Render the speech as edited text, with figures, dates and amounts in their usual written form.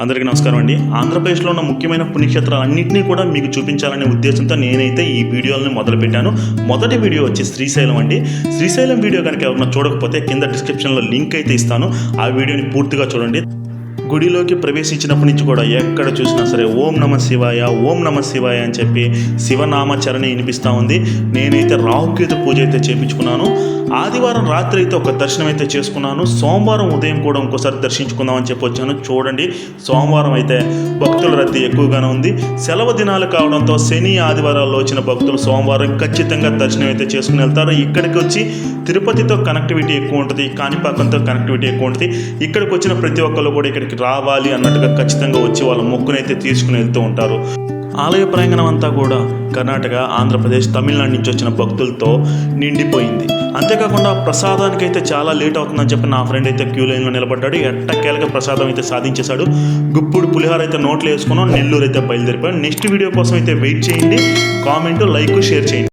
అందరికీ నమస్కారం అండి. ఆంధ్రప్రదేశ్లో ఉన్న ముఖ్యమైన పుణ్యక్షేత్రాలన్నింటినీ కూడా మీకు చూపించాలనే ఉద్దేశంతో నేనైతే ఈ వీడియోలను మొదలుపెట్టాను. మొదటి వీడియో వచ్చి శ్రీశైలం అండి. శ్రీశైలం వీడియో కనుక ఎవరైనా చూడకపోతే కింద డిస్క్రిప్షన్లో లింక్ అయితే ఇస్తాను. ఆ వీడియోని పూర్తిగా చూడండి. గుడిలోకి ప్రవేశించినప్పటి నుంచి కూడా ఎక్కడ చూసినా సరే ఓం నమ శివాయ, ఓం నమ శివాయ అని చెప్పి శివనామచరణి వినిపిస్తూ ఉంది. నేనైతే రాహుకేతు పూజ అయితే చేయించుకున్నాను. ఆదివారం రాత్రి అయితే ఒక దర్శనం అయితే చేసుకున్నాను. సోమవారం ఉదయం కూడా ఇంకోసారి దర్శించుకుందామని చెప్పి వచ్చాను. చూడండి, సోమవారం అయితే భక్తుల రద్దీ ఎక్కువగానే ఉంది. సెలవు దినాలు కావడంతో శని ఆదివారాల్లో వచ్చిన భక్తులు సోమవారం ఖచ్చితంగా దర్శనం అయితే చేసుకుని వెళ్తారు. ఇక్కడికి వచ్చి తిరుపతితో కనెక్టివిటీ ఎక్కువ ఉంటుంది, కాణిపాకంతో కనెక్టివిటీ ఎక్కువ ఉంటుంది. ఇక్కడికి వచ్చిన ప్రతి ఒక్కరు కూడా ఇక్కడికి రావాలి అన్నట్టుగా ఖచ్చితంగా వచ్చి వాళ్ళ మొక్కునైతే తీసుకుని వెళ్తూ ఉంటారు. ఆలయ ప్రాంగణం అంతా కూడా కర్ణాటక, ఆంధ్రప్రదేశ్, తమిళనాడు నుంచి వచ్చిన భక్తులతో నిండిపోయింది. అంతేకాకుండా ప్రసాదానికి అయితే చాలా లేట్ అవుతుందని చెప్పి నా ఫ్రెండ్ అయితే క్యూ లైన్లో నిలబడ్డాడు. ఎట్టకేలక ప్రసాదం అయితే సాధించేశాడు. గుప్పుడు పులిహార అయితే నోట్లో వేసుకున్నాం. నెల్లూరు అయితే బయలుదేరిపోయాం. నెక్స్ట్ వీడియో కోసం అయితే వెయిట్ చేయండి. కామెంట్, లైక్, షేర్ చేయండి.